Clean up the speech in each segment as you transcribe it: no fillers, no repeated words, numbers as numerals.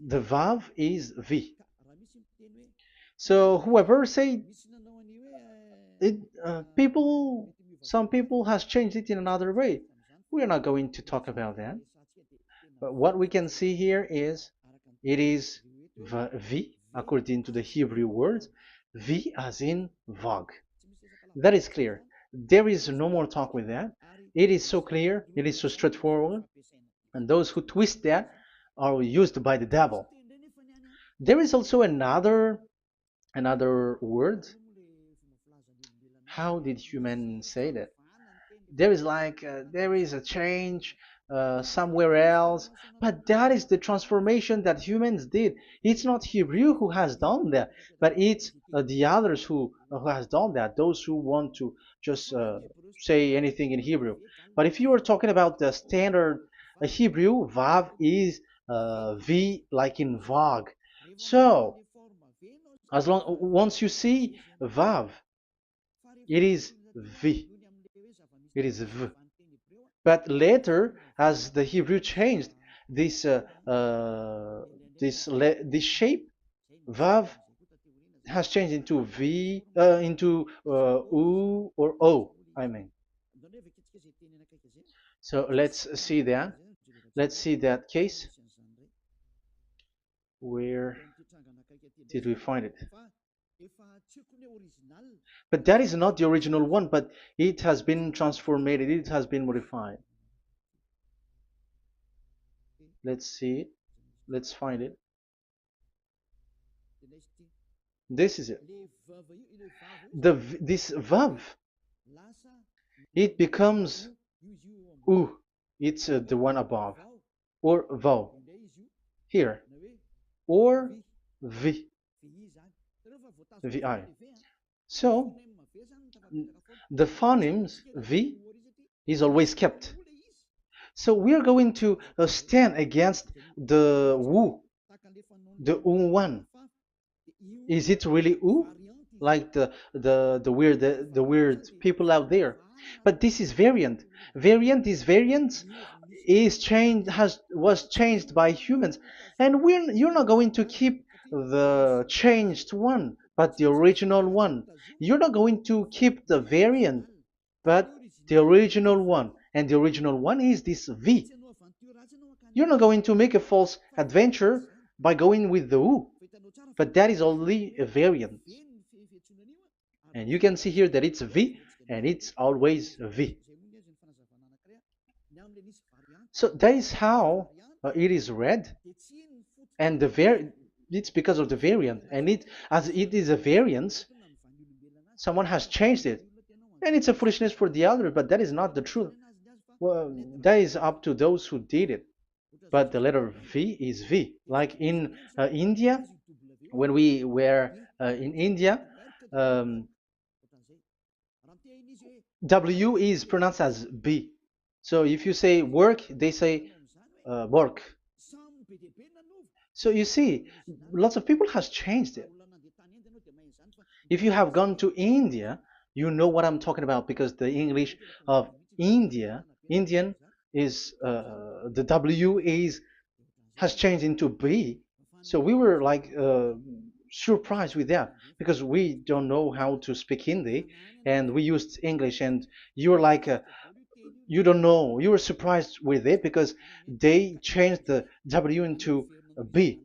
The Vav is V. So whoever say it, some people has changed it in another way. We are not going to talk about that. But what we can see here is it is V according to the Hebrew words, V as in Vag. That is clear. There is no more talk with that. It is so clear. It is so straightforward. And those who twist that are used by the devil. There is also another word. How did human say that? There is there is a change somewhere else, but that is the transformation that humans did. It's not Hebrew who has done that, but it's the others who has done that. Those who want to just say anything in Hebrew. But if you are talking about the standard Hebrew, Vav is V like in Vag. So as long once you see Vav, it is V. It is V. But later, as the Hebrew changed, this this shape Vav has changed into V, into U or O. I mean. So let's see that. Let's see that case. Where did we find it? But that is not the original one, but it has been transformed, it has been modified. Let's see it. Let's find it. This is it. This vav, it becomes u. It's the one above, or vau here, or v, vi. So the phonemes v is always kept. So we are going to stand against the wu, the u one. Is it really u? Like the weird people out there. But this is variant. Variant is changed has was changed by humans, and you're not going to keep the changed one, but the original one. You're not going to keep the variant, but the original one, and the original one is this V. You're not going to make a false adventure by going with the U, but that is only a variant. And you can see here that it's V and it's always V. So that is how it is read, and it's because of the variant, and as it is a variance, someone has changed it, and it's a foolishness for the other, but that is not the truth. Well, that is up to those who did it. But the letter V is V. Like in India, when we were in India, um, W is pronounced as B. So if you say work, they say work. So you see, lots of people has changed it. If you have gone to India, you know what I'm talking about because the English of Indian is the W is has changed into B. So we were like surprised with that because we don't know how to speak Hindi and we used English and you're like you don't know, you were surprised with it because they changed the W into a B.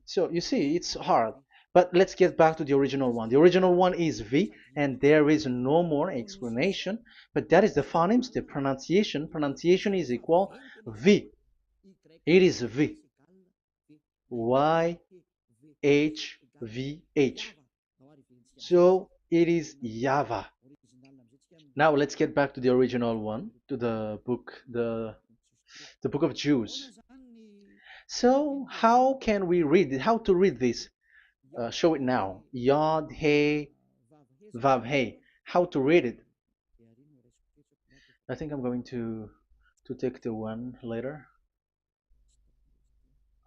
So you see, it's hard. But let's get back to the original one. The original one is V, and there is no more explanation. But that is the phonemes, the pronunciation. Pronunciation is equal V. It is V. Y H V H. So it is YAHVAH. Now let's get back to the original one, to the book, the book of Jews. So how can we read it? How to read this? Show it now. Yod He Vav He. How to read it? I think I'm going to take the one later.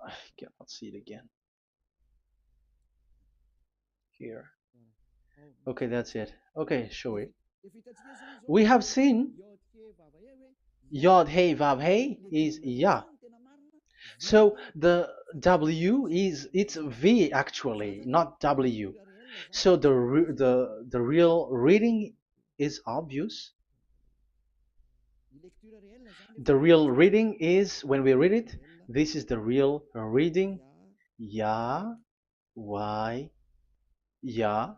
I cannot see it again. Here. Okay, that's it. Okay, show it. We have seen Yod He Vav He is Yah. So the W is it's V actually, not W. So the real reading is obvious. The real reading is when we read it. This is the real reading. Ya, Y, Ya,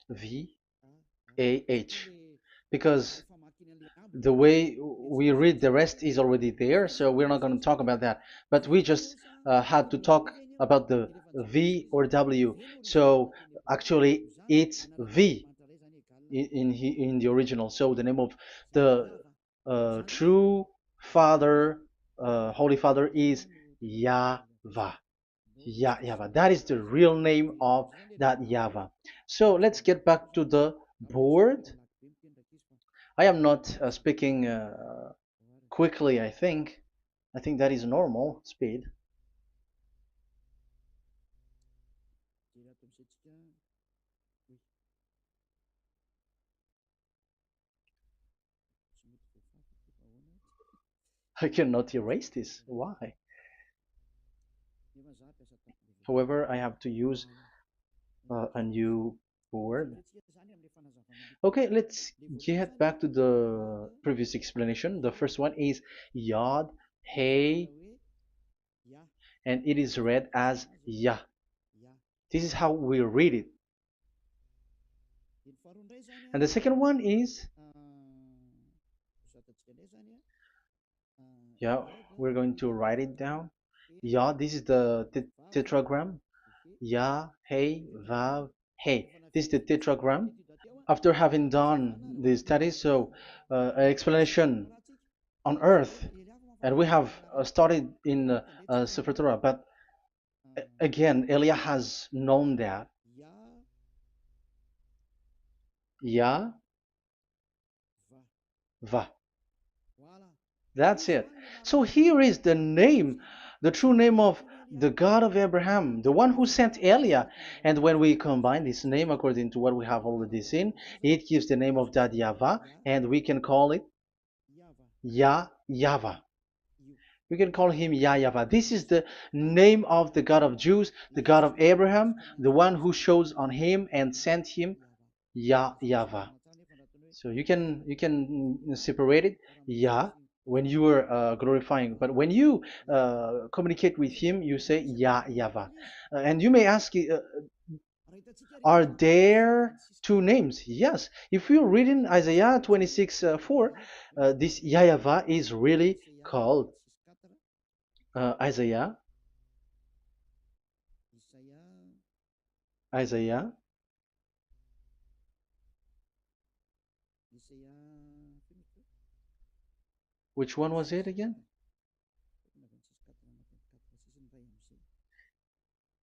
V, A, H. Because the way we read the rest is already there, so we're not going to talk about that. But we just had to talk about the V or W. So actually, it's V in the original. So the name of the true Father, Holy Father, is YAHVAH. YAHVAH. That is the real name of that YAHVAH. So let's get back to the board. I am not speaking quickly, I think. I think that is normal speed. I cannot erase this. Why? However, I have to use a new board. Okay, let's get back to the previous explanation. The first one is Yod, Hey, and it is read as Yah. This is how we read it. And the second one is, yeah, we're going to write it down. Yah, this is the tetragram. Yah, Hey, Vav, Hey. This is the tetragram. After having done the studies, so an explanation on earth, and we have started in Sefer Torah, but again, Elia has known that. Yah, Va. That's it. So here is the name, the true name of the God of Abraham, the one who sent Elia. And when we combine this name according to what we have already seen, it gives the name of that Yahvah, and we can call it Yahvah. We can call him YAHVAH. This is the name of the God of Jews, the God of Abraham, the one who shows on him and sent him, YAHVAH. So you can separate it, Yah, when you are glorifying, but when you communicate with him, you say YAHVAH. And you may ask, are there two names? Yes. If you read in Isaiah 26 4, this YAHVAH is really called Isaiah, Isaiah, which one was it again?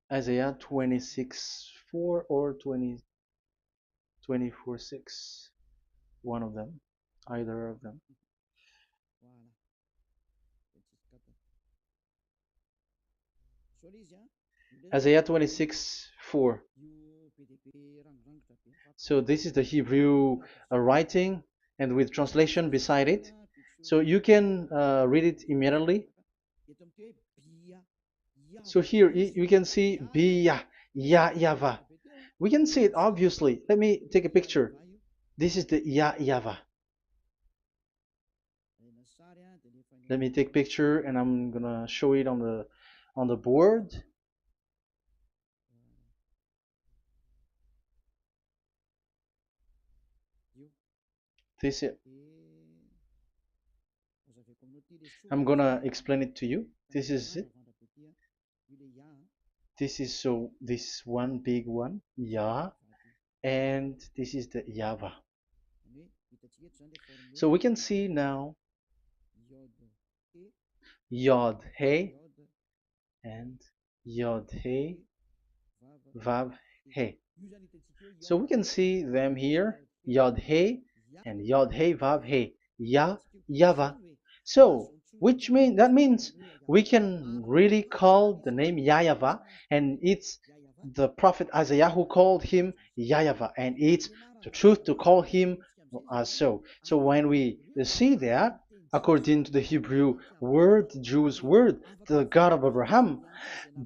Isaiah 26 4 or 24 6. One of them, either of them. Isaiah 26 4. So this is the Hebrew writing and with translation beside it. So you can read it immediately. So here you can see Biyah, YAHVAH. We can see it obviously. Let me take a picture. This is the YAHVAH. Let me take picture and I'm gonna show it on the board. This is, I'm gonna explain it to you. This is it. This is so this one big one, Yah, and this is the YAHVAH. So we can see now Yod He and Yod He Vav He. So we can see them here, Yod He and Yod He Vav He, YAHVAH. So that means we can really call the name YAHVAH, and it's the prophet Isaiah who called him YAHVAH, and it's the truth to call him as so. So when we see that, according to the Hebrew word, the Jewish word, the God of Abraham.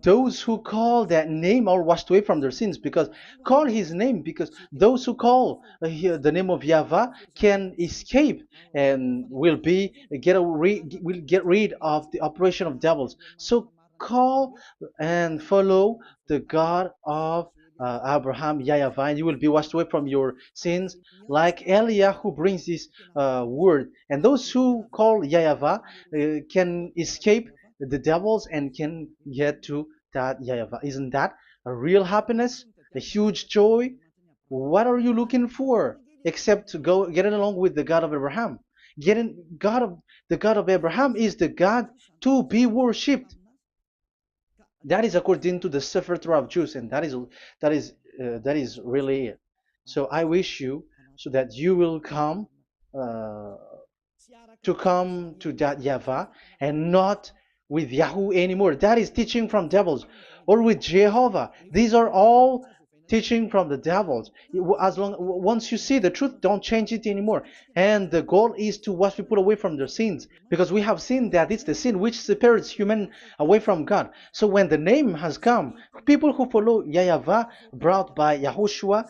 Those who call that name are washed away from their sins, because call his name, because those who call the name of Yahweh can escape and will get rid of the operation of devils. So call and follow the God of Abraham, Yahweh, and you will be washed away from your sins, like Eliah who brings this word. And those who call Yahweh can escape the devils and can get to that Yahweh. Isn't that a real happiness, a huge joy? What are you looking for except to go getting along with the God of Abraham? Getting God of the God of Abraham is the God to be worshipped. That is according to the Sefer Torah of Jews, and that is really it. So I wish you so that you will uh, come to that Yahweh and not with Yahoo anymore. That is teaching from devils, or with Jehovah. These are all teaching from the devils. As long once you see the truth, don't change it anymore. And the goal is to wash people away from their sins, because we have seen that it's the sin which separates human away from God. So when the name has come, people who follow Yahweh brought by Yahushua,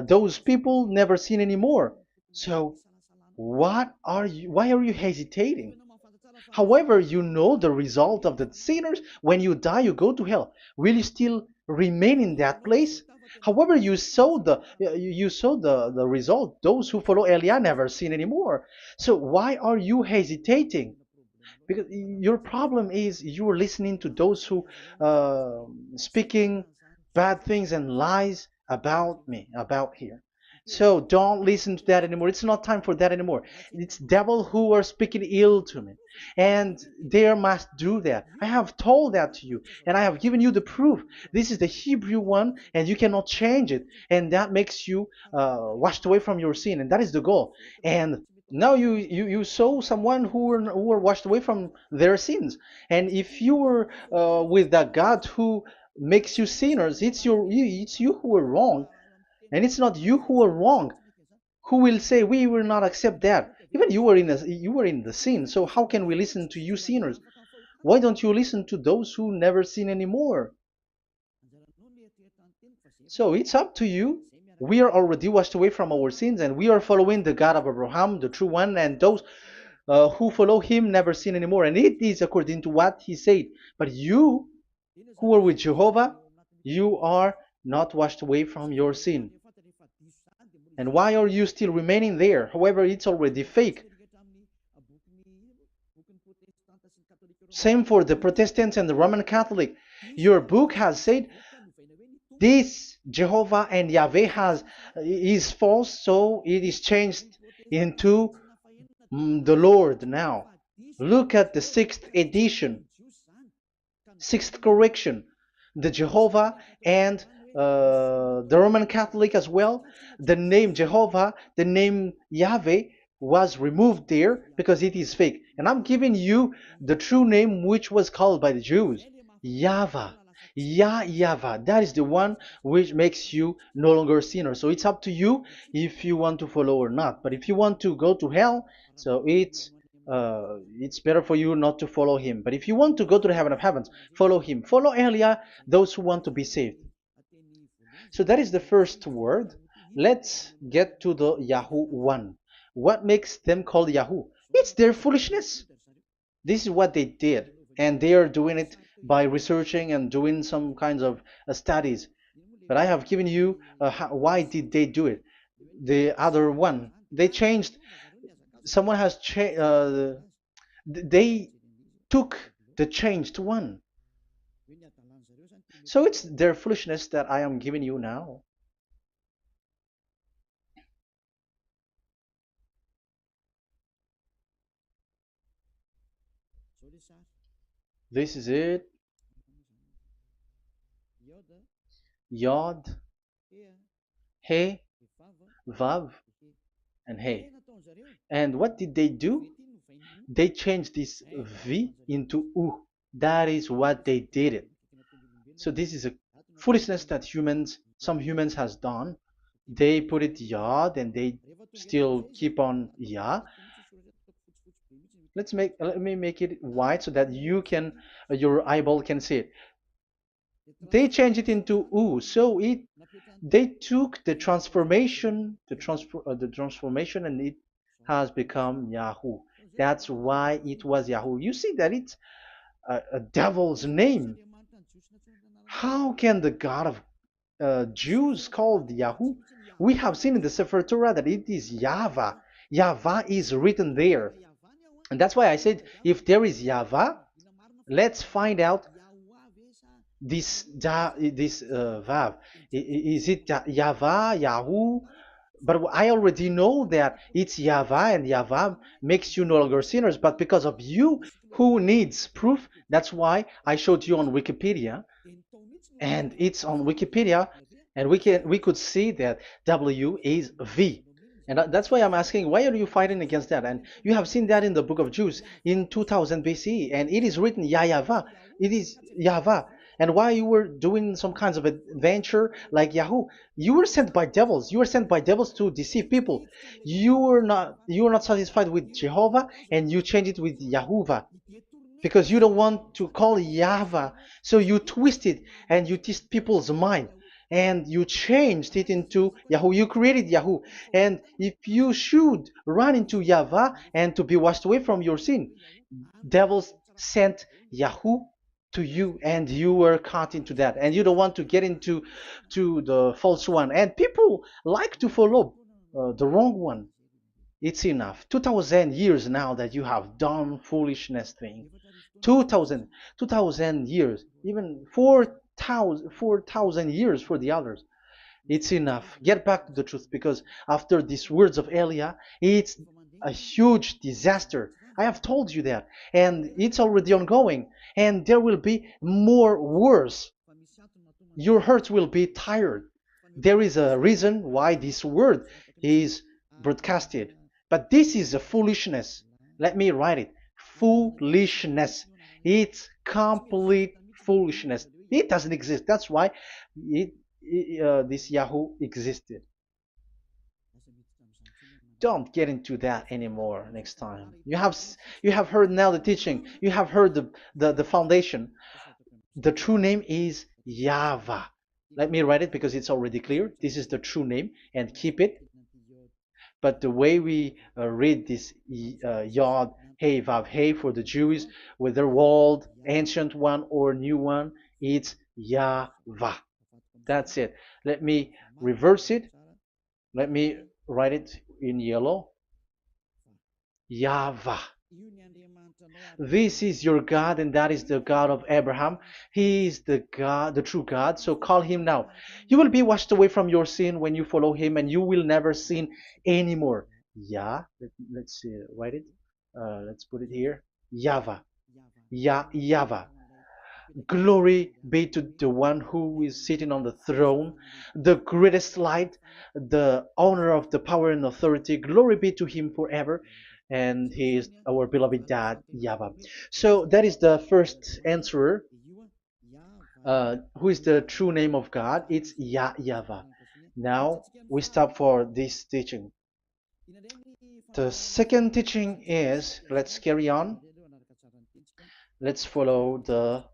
those people never sin anymore. So why are you hesitating? However, you know the result of the sinners. When you die, you go to hell. Will you still remain in that place? However, you saw the result. Those who follow Eliah never sin anymore. So why are you hesitating? Because your problem is you're listening to those who speaking bad things and lies about me, about here. So don't listen to that anymore. It's not time for that anymore. It's devil who are speaking ill to me, and they must do that. I have told that to you, and I have given you the proof. This is the Hebrew one, and you cannot change it, and that makes you washed away from your sin, and that is the goal. And now you saw someone who were washed away from their sins. And if you were with that God who makes you sinners, it's you who are wrong, and it's not you who are wrong. Who will say we will not accept that? Even you were in the sin, so how can we listen to you sinners? Why don't you listen to those who never sin anymore? So it's up to you. We are already washed away from our sins, and we are following the God of Abraham, the true one, and those who follow him never sin anymore. And it is according to what he said. But you who are with Jehovah, you are not washed away from your sin. And why are you still remaining there? However, it's already fake. Same for the Protestants and the Roman Catholic. Your book has said this Jehovah and Yahweh is false, so it is changed into the Lord now. Look at the sixth edition, sixth correction. The Jehovah and the Roman Catholic as well. The name Jehovah, the name Yahweh was removed there because it is fake. And I'm giving you the true name which was called by the Jews, YAHVAH. Yahvah. That is the one which makes you no longer a sinner. So it's up to you if you want to follow or not. But if you want to go to hell, so it's better for you not to follow him. But if you want to go to the heaven of heavens, follow him. Follow Eliah, those who want to be saved. So that is the first word. Let's get to the Yahoo one. What makes them called Yahoo? It's their foolishness. This is what they did, and they are doing it by researching and doing some kinds of studies. But I have given you why did they do it. The other one, they changed. Someone has changed. They took the changed one. So it's their foolishness that I am giving you now. This is it. Yod, He, Vav, and He. And what did they do? They changed this V into U. That is what they did it. So this is a foolishness that some humans has done. They put it Yod and they still keep on Ya. Let me make it white so that you can your eyeball can see it. They changed it into U, so it they took the transformation, and it has become Yahoo. That's why it was Yahoo. You see that it's a devil's name. How can the God of Jews called Yahoo? We have seen in the Sefer Torah that it is YAHVAH. YAHVAH is written there. And that's why I said, if there is YAHVAH, let's find out this Vav. Is it YAHVAH, Yahoo? But I already know that it's YAHVAH, and YAHVAH makes you no longer sinners. But because of you, who needs proof? That's why I showed you on Wikipedia, and it's on Wikipedia, and we could see that W is V. And that's why I'm asking, why are you fighting against that? And you have seen that in the book of Jude in 2000 BCE, and it is written YAHVAH. It is YAHVAH. And why you were doing some kinds of adventure like Yahoo? You were sent by devils. You were sent by devils to deceive people. You were not satisfied with Jehovah, and you changed it with Yahuwah because you don't want to call Yahvah. So you twist it and you twist people's mind, and you changed it into Yahoo. You created Yahoo. And if you should run into Yahvah and to be washed away from your sin, devils sent Yahoo to you, and you were caught into that, and you don't want to get into the false one. And people like to follow the wrong one. It's enough. 2000 years now that you have done foolishness thing. 2000 years, even 4,000 years for the others. It's enough. Get back to the truth, because after these words of Elia, it's a huge disaster. I have told you that, and it's already ongoing, and there will be more worse. Your heart will be tired. There is a reason why this word is broadcasted, but this is a foolishness. Let me write it. Foolishness. It's complete foolishness. It doesn't exist. That's why this Yahoo existed. Don't get into that anymore next time. You have heard now the teaching. You have heard the foundation. The true name is YAHVAH. Let me write it because it's already clear. This is the true name, and keep it. But the way we read this Yod, Hey, Vav, Hey for the Jews, whether old, ancient one, or new one, it's YAHVAH. That's it. Let me reverse it. Let me write it in yellow. YAHVAH. This is your God, and that is the God of Abraham. He is the God, the true God. So call him now. You will be washed away from your sin when you follow him, and you will never sin anymore. Yeah, let's see, write it. Let's put it here. YAHVAH. YAHVAH. Glory be to the one who is sitting on the throne, the greatest light, the owner of the power and authority. Glory be to him forever. And he is our beloved dad, YAHVAH. So that is the first answer. Who is the true name of God? It's YAHVAH. Now we stop for this teaching. The second teaching is, let's carry on. Let's follow the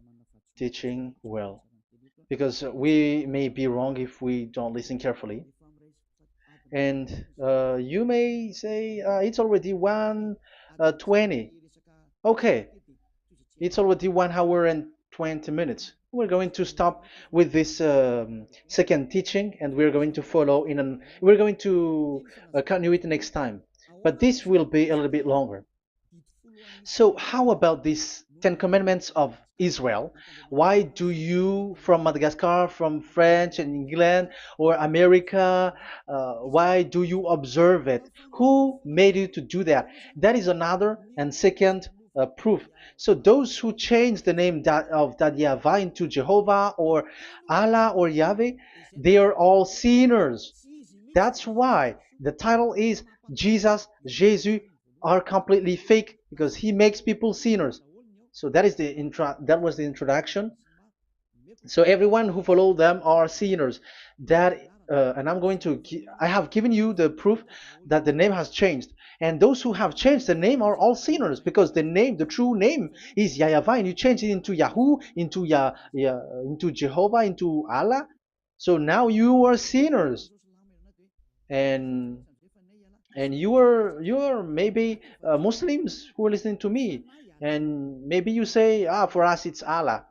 teaching well, because we may be wrong if we don't listen carefully. And you may say it's already 1:20. Okay, it's already 1 hour and 20 minutes. We're going to stop with this second teaching, and we're going to follow we're going to continue it next time, but this will be a little bit longer. So how about these 10 commandments of Israel? Why do you from Madagascar, from French and England or America, why do you observe it? Who made you to do that? That is another and second proof. So those who change the name of Yahavah into Jehovah or Allah or Yahweh, they are all sinners. That's why the title is Jesus are completely fake, because he makes people sinners. So that is that was the introduction. So everyone who follow them are sinners. That and I'm going to, I have given you the proof that the name has changed. And those who have changed the name are all sinners, because the name, the true name is YAHVAH, and you change it into Yahoo, into into Jehovah, into Allah. So now you are sinners, and you are maybe Muslims who are listening to me, and maybe you say, ah, for us it's Allah.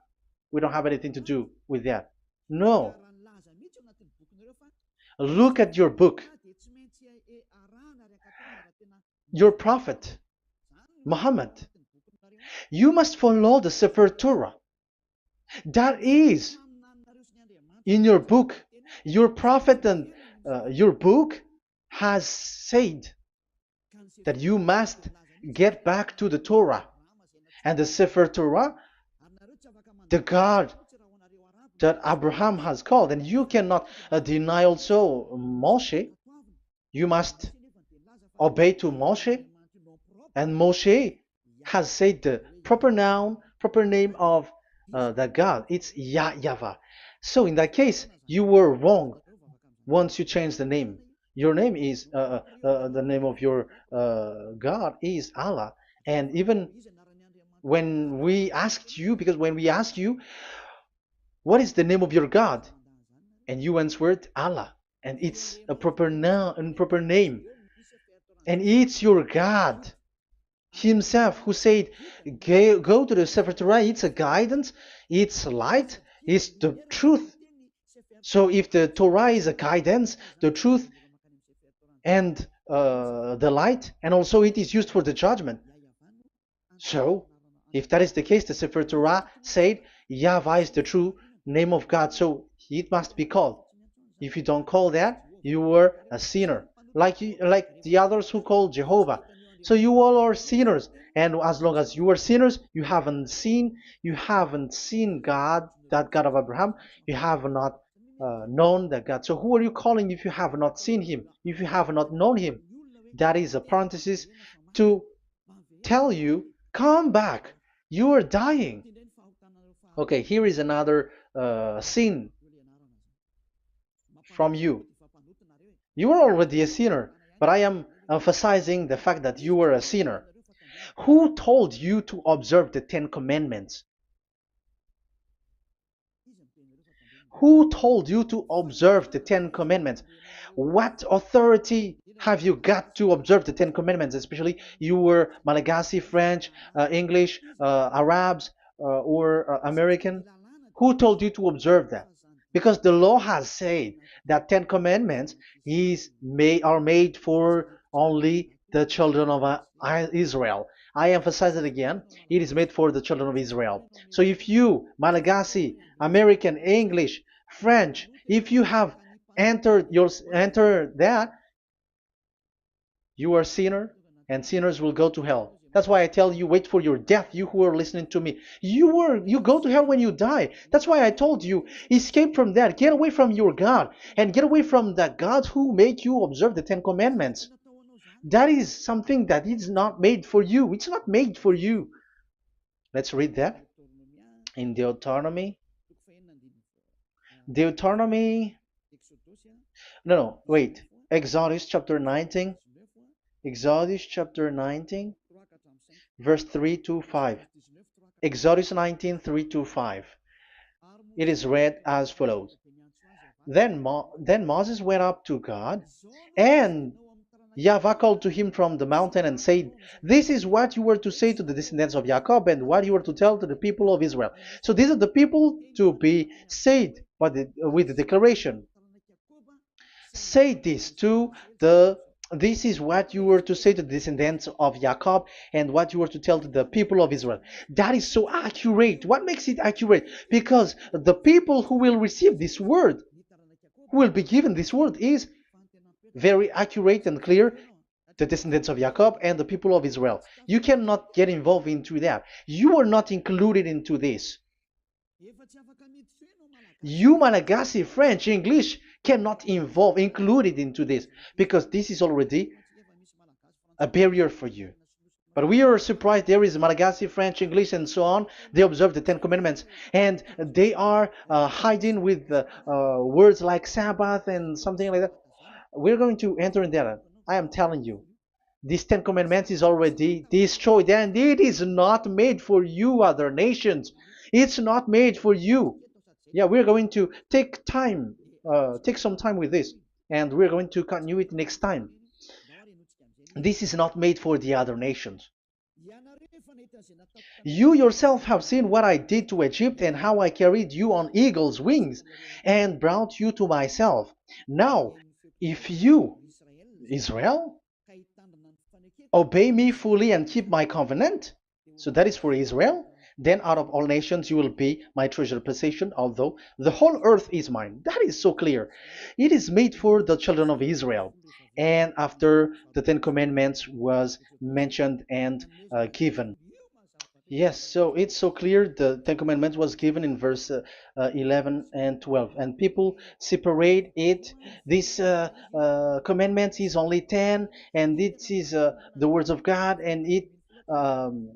We don't have anything to do with that. No, look at your book. Your prophet Muhammad. You must follow the Sefer Torah. That is in your book. Your prophet and your book has said that you must get back to the Torah. And the Sefer Torah, the God that Abraham has called. And you cannot deny also Moshe. You must obey to Moshe. And Moshe has said the proper noun, proper name of the God. It's YAHVAH. So in that case, you were wrong once you change the name. Your name is, the name of your God is Allah. And even when we asked you, because when we asked you, what is the name of your God? And you answered Allah. And it's a proper noun and proper name. And it's your God Himself who said, go to the Sefer Torah. It's a guidance, it's light, it's the truth. So if the Torah is a guidance, the truth, and the light, and also it is used for the judgment. So if that is the case, the Sefer Torah said YAHVAH is the true name of God, so it must be called. If you don't call that, you were a sinner, like the others who call Jehovah. So you all are sinners, and as long as you are sinners, you haven't seen God, that God of Abraham. You have not known that God. So who are you calling if you have not seen Him? If you have not known Him? That is a parenthesis to tell you, come back. You are dying. Okay, here is another sin from you. You are already a sinner, but I am emphasizing the fact that you were a sinner. Who told you to observe the 10 Commandments? Who told you to observe the 10 Commandments? What authority have you got to observe the 10 Commandments? Especially you were Malagasy, French, English, Arabs, or American. Who told you to observe that? Because the law has said that 10 Commandments are made for only the children of Israel. I emphasize it again. It is made for the children of Israel. So if you, Malagasy, American, English, French, if you have entered that, you are a sinner, and sinners will go to hell. That's why I tell you, wait for your death, you who are listening to me. You go to hell when you die. That's why I told you, escape from that. Get away from your God, and get away from the God who make you observe the 10 Commandments. That is something that is not made for you. It's not made for you. Let's read that in Deuteronomy. No, wait. Exodus chapter 19. Exodus chapter 19, verse 3 to 5. Exodus 19, 3 to 5. It is read as follows. Then Moses went up to God, and YAHVAH called to him from the mountain and said, this is what you were to say to the descendants of Jacob, and what you were to tell to the people of Israel. So these are the people to be saved with the declaration. Say this to this is what you were to say to the descendants of Jacob, and what you were to tell to the people of Israel. That is so accurate. What makes it accurate? Because the people who will receive this word, who will be given this word, is very accurate and clear. The descendants of Jacob and the people of Israel. You cannot get involved into that. You are not included into this. You, Malagasy, French, English, cannot included into this, because this is already a barrier for you. But we are surprised there is Malagasy, French, English, and so on. They observe the Ten Commandments, and they are hiding with words like Sabbath and something like that. We're going to enter in there. I am telling you, this Ten Commandments is already destroyed, and it is not made for you, other nations. It's not made for you. Yeah, we're going to take some time with this, and we're going to continue it next time. This is not made for the other nations. You yourself have seen what I did to Egypt and how I carried you on eagle's wings and brought you to myself. Now, if you, Israel, obey me fully and keep my covenant, so that is for Israel, then out of all nations you will be my treasured possession, although the whole earth is mine. That is so clear. It is made for the children of Israel. And after the Ten Commandments was mentioned and given. Yes, so it's so clear. The Ten Commandments was given in verse 11 and 12, and people separate it. This commandment is only 10, and it is the words of God, and um,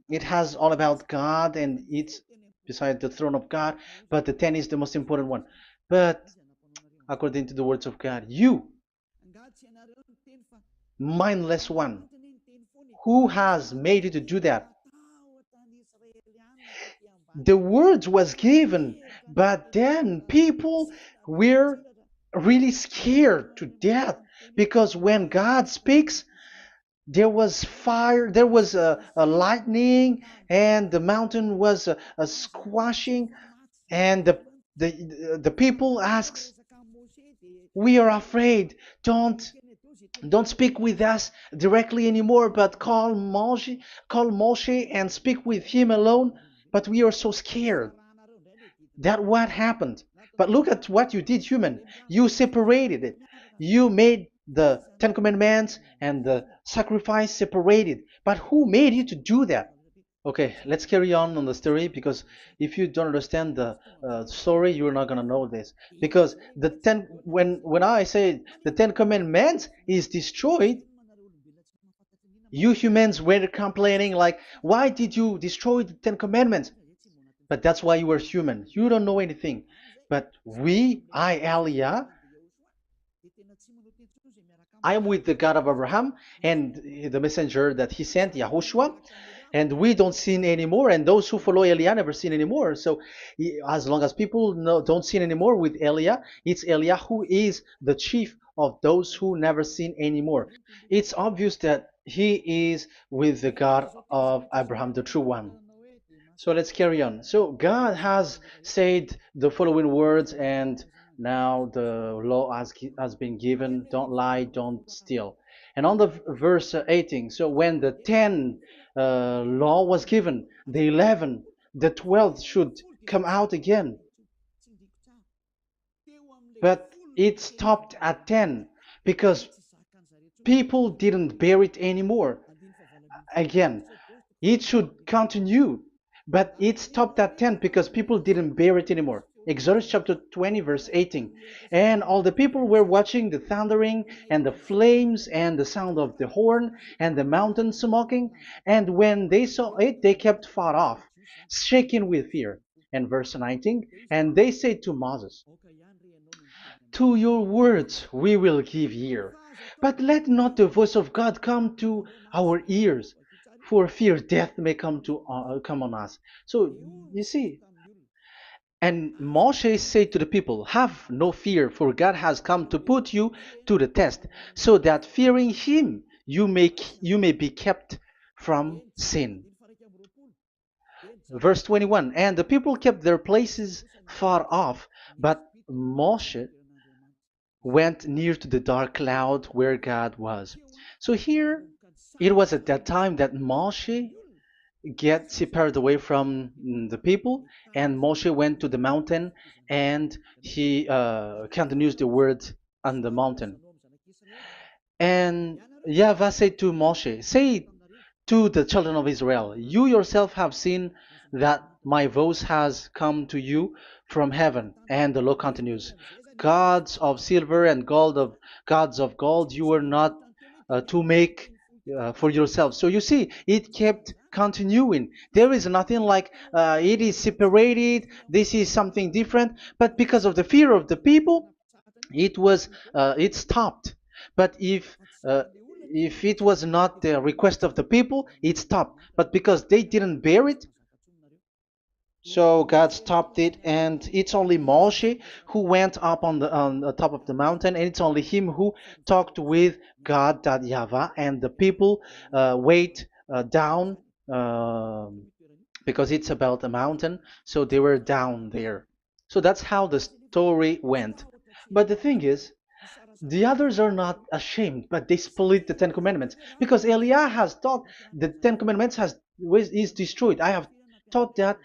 it has all about God, and it's beside the throne of God. But the 10 is the most important one. But according to the words of God, you, mindless one, who has made you to do that? The words was given, but then people were really scared to death because when God speaks, there was fire, there was a lightning, and the mountain was a squashing, and the people asks, "We are afraid. Don't speak with us directly anymore, but call Moshe and speak with him alone." But we are so scared. That what happened. But look at what you did, human. You separated it. You made the Ten Commandments and the sacrifice separated. But who made you to do that? Okay, let's carry on the story because if you don't understand the story, you're not gonna know this. Because when I say the Ten Commandments is destroyed, you humans were complaining like, why did you destroy the Ten Commandments? But that's why you are human. You don't know anything. But Elia, I am with the God of Abraham and the messenger that he sent, YAHOSHUAH, and we don't sin anymore. And those who follow Elia never sin anymore. So as long as people don't sin anymore with Elia, it's Elia who is the chief of those who never sin anymore. It's obvious that he is with the God of Abraham, the true one. So let's carry on. So God has said the following words, and now the law has been given: don't lie, don't steal. And on the verse 18, so when the 10 law was given, the 11, the 12th should come out again. But it stopped at 10 because people didn't bear it anymore. Again, it should continue, but it stopped at 10 because people didn't bear it anymore. Exodus chapter 20, verse 18. And all the people were watching the thundering and the flames and the sound of the horn and the mountain smoking. And when they saw it, they kept far off, shaking with fear. And verse 19, and they said to Moses, to your words we will give ear, but let not the voice of God come to our ears, for fear death may come on us. So you see, and Moshe said to the people, have no fear, for God has come to put you to the test, so that fearing him you may be kept from sin. Verse 21, and the people kept their places far off, but Moshe went near to the dark cloud where God was. So here, it was at that time that Moshe get separated away from the people, and Moshe went to the mountain, and he continues the word on the mountain. And YAHVAH said to Moshe, say to the children of Israel, you yourself have seen that my voice has come to you from heaven. And the law continues, gods of silver and gods of gold, you were not to make for yourself. So you see, it kept continuing. There is nothing like it is separated. This is something different. But because of the fear of the people, it stopped. But if it was not the request of the people, it stopped. But because they didn't bear it, so God stopped it, and it's only Moshe who went up on the top of the mountain, and it's only him who talked with God, that Yahweh, and the people wait down, because it's about a mountain, so they were down there. So that's how the story went. But the thing is, the others are not ashamed, but they split the Ten Commandments, because Eliah has taught the Ten Commandments is destroyed. I have taught that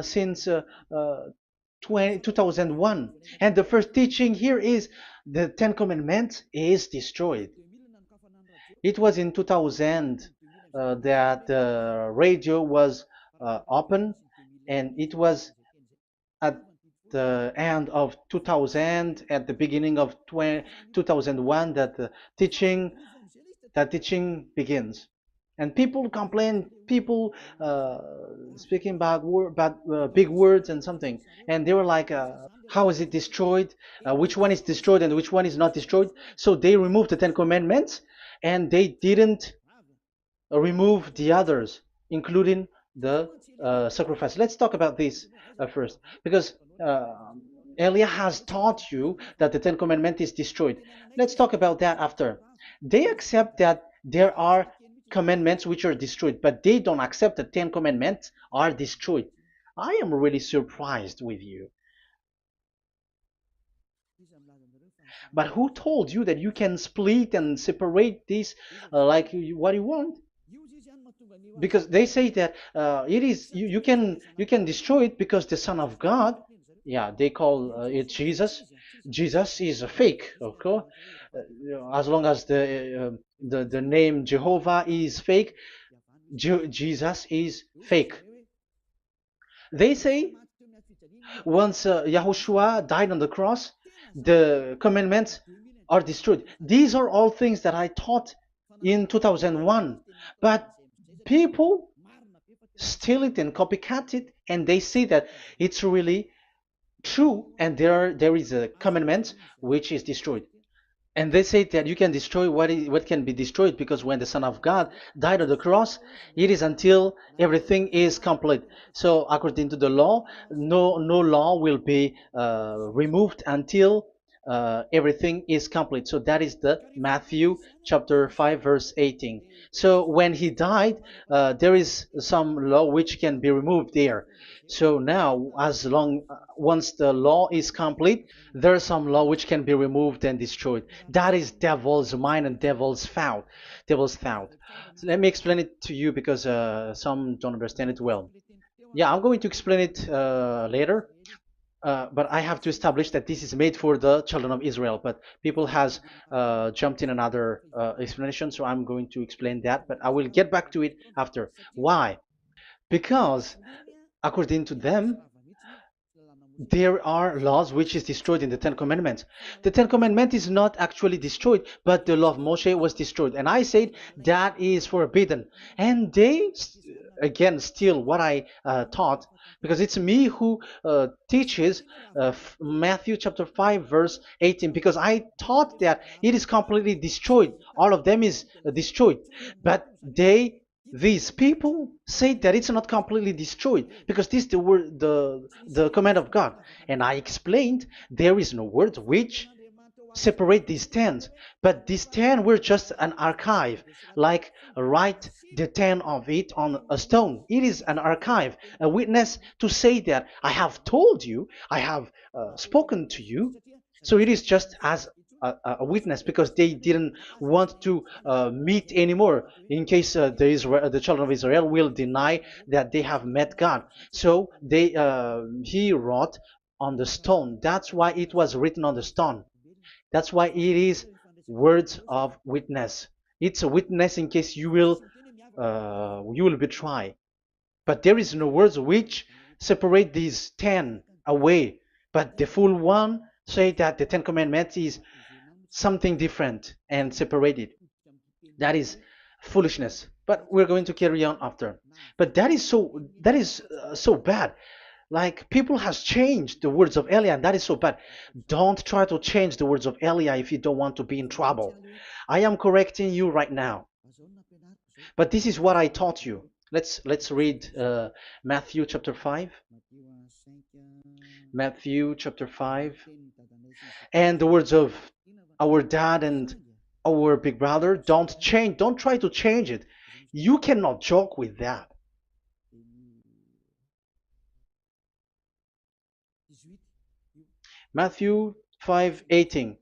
since 2001, and the first teaching here is the Ten Commandments is destroyed. It was in 2000 that the radio was open, and it was at the end of 2000, at the beginning of 2001, that the teaching begins. And people complain, people speaking big words and something, and they were like, how is it destroyed, which one is destroyed and which one is not destroyed. So they removed the Ten Commandments, and they didn't remove the others, including the sacrifice. Let's talk about this first, because Elia has taught you that the Ten Commandments is destroyed. Let's talk about that after. They accept that there are commandments which are destroyed, but they don't accept the Ten Commandments are destroyed. I am really surprised with you. But who told you that you can split and separate this what you want? Because they say that it is you can destroy it because the Son of God, yeah, they call it Jesus. Jesus is a fake, of course. As long as the name Jehovah is fake, Jesus is fake. They say once Yahushua died on the cross, the commandments are destroyed. These are all things that I taught in 2001, but people steal it and copycat it, and they say that it's really true, and there is a commandment which is destroyed. And they say that you can destroy what can be destroyed, because when the Son of God died on the cross, it is until everything is complete. So according to the law, no law will be removed until everything is complete. So that is the Matthew chapter 5 verse 18. So when he died, there is some law which can be removed there. So now, once the law is complete, there is some law which can be removed and destroyed. That is devil's mind and devil's thought. Devil's thought. So let me explain it to you, because some don't understand it well. Yeah, I'm going to explain it later. But I have to establish that this is made for the children of Israel. But people has jumped in another explanation, so I'm going to explain that. But I will get back to it after. Why? Because according to them, there are laws which is destroyed in the Ten Commandments. The Ten Commandment is not actually destroyed, but the law of Moshe was destroyed. And I said that is forbidden. And they, again, steal what I taught, because it's me who teaches Matthew chapter 5 verse 18, because I taught that it is completely destroyed. All of them is destroyed. But these people say that it's not completely destroyed, because this is the word, the command of God. And I explained there is no word which separate these 10, but these 10 were just an archive, like write the 10 of it on a stone. It is an archive, a witness to say that I have told you, I have spoken to you. So it is just as a witness, because they didn't want to meet anymore, in case the children of Israel will deny that they have met God. So he wrote on the stone. That's why it was written on the stone. That's why it is words of witness. It's a witness in case you will betray. But there is no words which separate these 10 away. But the full one say that the 10 Commandments is something different and separated. That is foolishness. But we're going to carry on after. But that is so bad. Like people has changed the words of Elia, and that is so bad. Don't try to change the words of Elia if you don't want to be in trouble. I am correcting you right now. But this is what I taught you. Let's read Matthew chapter 5. Matthew chapter 5. And the words of our dad and our big brother, don't try to change it. You cannot joke with that. Matthew 5:18.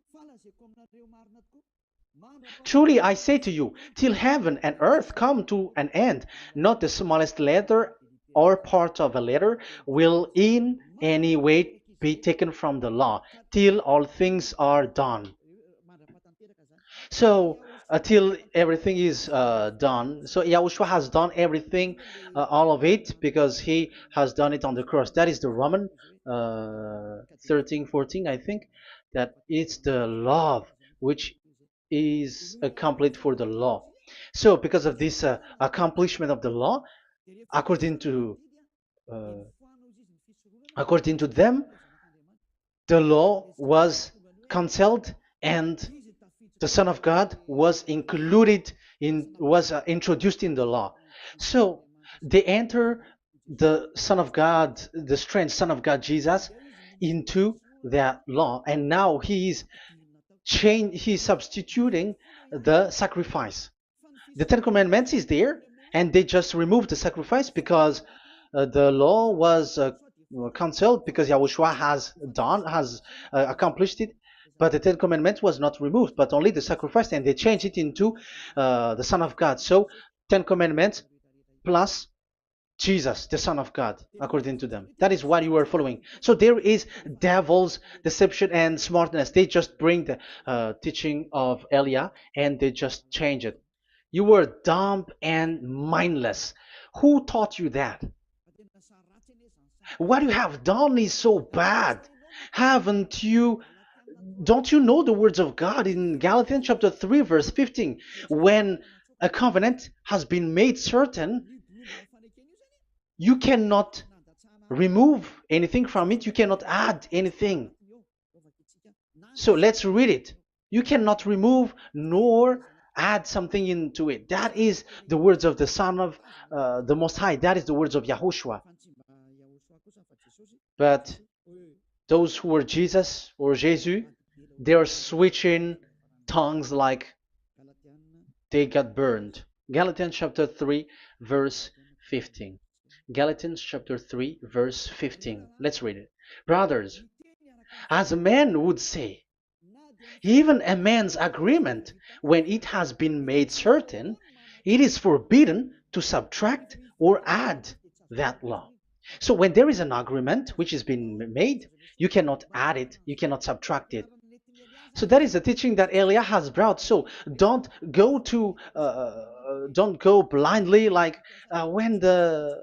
Truly I say to you, till heaven and earth come to an end, not the smallest letter or part of a letter will in any way be taken from the law, till all things are done. So until everything is done, so Yahushua has done everything, all of it, because he has done it on the cross. That is the Roman 13, 14, I think, that it's the love which is complete for the law. So because of this accomplishment of the law, according to uh, according to them, the law was cancelled and the Son of God was included in was introduced in the law. So they enter the Son of God, the strange Son of God Jesus, into that law, and now he's substituting the sacrifice. The Ten Commandments is there, and they just removed the sacrifice because the law was cancelled because Yahushua has accomplished it. But the Ten Commandments was not removed, but only the sacrifice, and they changed it into the Son of God. So Ten Commandments plus Jesus, the Son of God, according to them. That is what you are following. So there is devil's deception and smartness. They just bring the teaching of Elia and they just change it. You were dumb and mindless. Who taught you that? What you have done is so bad. Haven't you? Don't you know the words of God in Galatians chapter 3, verse 15? When a covenant has been made certain, you cannot remove anything from it, you cannot add anything. So let's read it. You cannot remove nor add something into it. That is the words of the Son of the Most High. That is the words of Yahushua. But those who were Jesus or Jesus, they are switching tongues like they got burned. Galatians chapter 3, verse 15. Galatians chapter 3, verse 15. Let's read it. Brothers, as a man would say, even a man's agreement, when it has been made certain, it is forbidden to subtract or add that law. So when there is an agreement which has been made, you cannot add it, you cannot subtract it. So that is the teaching that Elia has brought. So don't go blindly like when the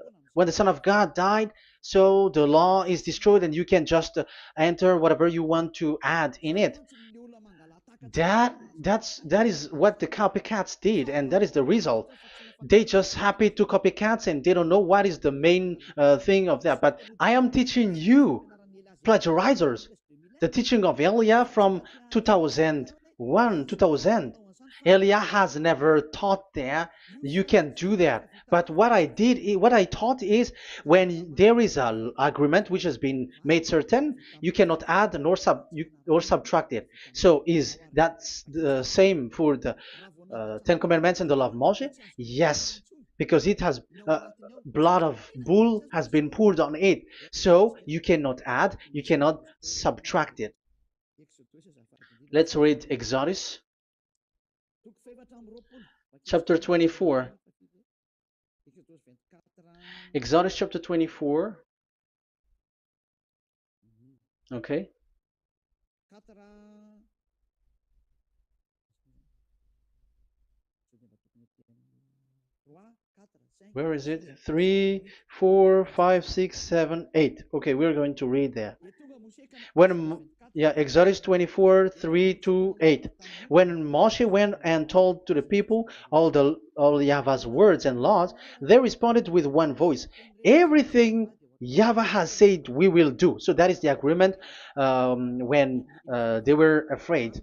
Son of God died. So the law is destroyed, and you can just enter whatever you want to add in it. That is what the copycats did, and that is the result. They just happy to copycats, and they don't know what is the main thing of that. But I am teaching you, plagiarizers, the teaching of Elia from 2001, 2000. Elia has never taught that you can do that. But what I taught is when there is an agreement which has been made certain, you cannot add or subtract it. So is that the same for the Ten Commandments and the law of Moshe? Yes, because it has blood of bull has been poured on it. So you cannot add, you cannot subtract it. Let's read Exodus chapter 24. Exodus chapter 24. Okay. Where is it? 3, 4, 5, 6, 7, 8. Okay, we're going to read there. Yeah, Exodus 24, 3 to 8. When Moshe went and told to the people all Yahweh's words and laws, they responded with one voice. Everything Yahweh has said we will do. So that is the agreement when they were afraid.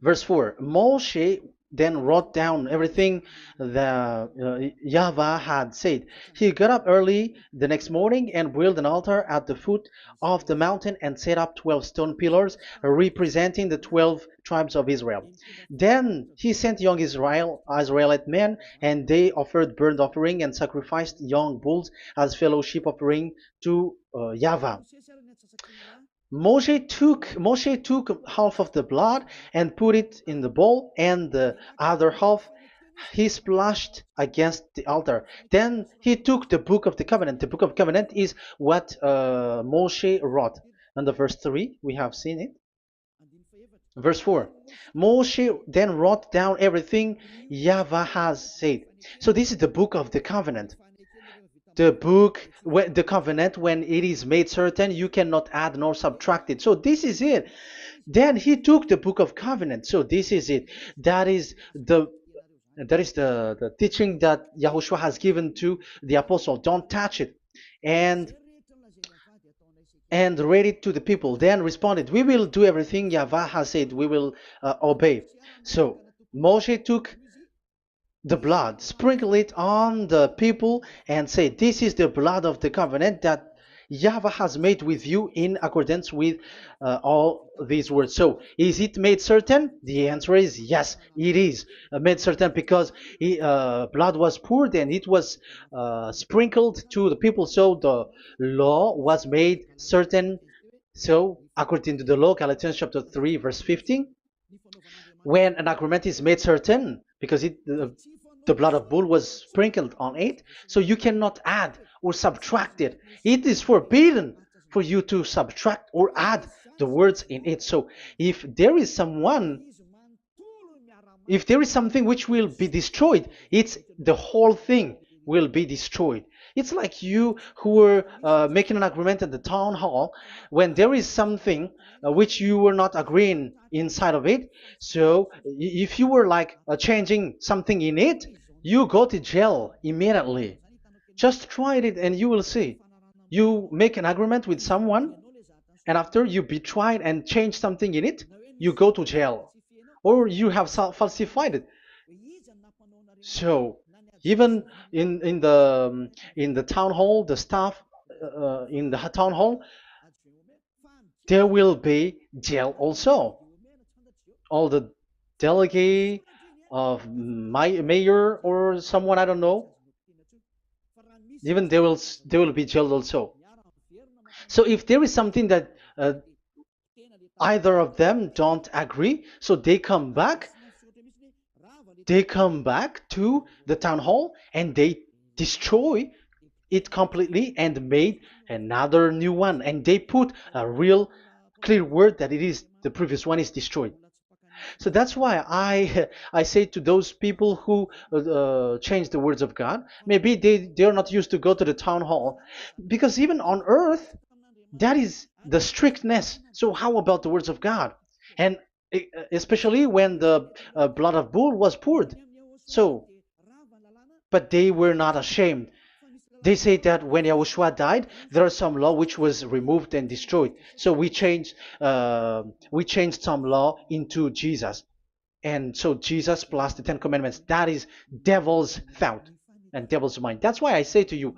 Verse 4, Moshe then wrote down everything the Yahweh had said. He got up early the next morning and built an altar at the foot of the mountain and set up 12 stone pillars representing the 12 tribes of Israel. Then he sent young Israelite men, and they offered burnt offering and sacrificed young bulls as fellowship offering to Yahweh. Moshe took half of the blood and put it in the bowl, and the other half he splashed against the altar. Then he took the book of the covenant. The book of covenant is what Moshe wrote. And the verse 3, we have seen it. Verse 4, Moshe then wrote down everything Yahweh has said. So this is the book of the covenant. The covenant, when it is made certain, you cannot add nor subtract it. So this is it. Then he took the book of covenant. So this is it. That is the teaching that Yahushua has given to the apostle. Don't touch it. And read it to the people. Then responded, we will do everything Yahweh has said. We will obey. So Moshe took the blood, sprinkle it on the people, and say, this is the blood of the covenant that Yahweh has made with you in accordance with all these words. So, is it made certain? The answer is yes, it is made certain, because blood was poured and it was sprinkled to the people. So the law was made certain. So, according to the law, Galatians chapter 3, verse 15, when an agreement is made certain, because the blood of bull was sprinkled on it, so you cannot add or subtract it. It is forbidden for you to subtract or add the words in it. So if there is something which will be destroyed, it's the whole thing will be destroyed. It's like you who were making an agreement at the town hall, when there is something which you were not agreeing inside of it. So if you were like changing something in it, you go to jail immediately. Just try it and you will see. You make an agreement with someone, and after you betray it and change something in it, you go to jail, or you have falsified it. So even in the town hall, the staff in the town hall, there will be jail also. All the delegate of mayor or someone, I don't know, even they will be jailed also. So if there is something that either of them don't agree, so they come back to the town hall and they destroy it completely and made another new one, and they put a real clear word that it is the previous one is destroyed. So that's why I say to those people who change the words of God, maybe they are not used to go to the town hall, because even on earth that is the strictness. So how about the words of God? And especially when the blood of bull was poured. So, but they were not ashamed. They say that when Yahushua died, there are some law which was removed and destroyed. So we changed some law into Jesus, and so Jesus plus the Ten Commandments. That is devil's thought and devil's mind. That's why I say to you,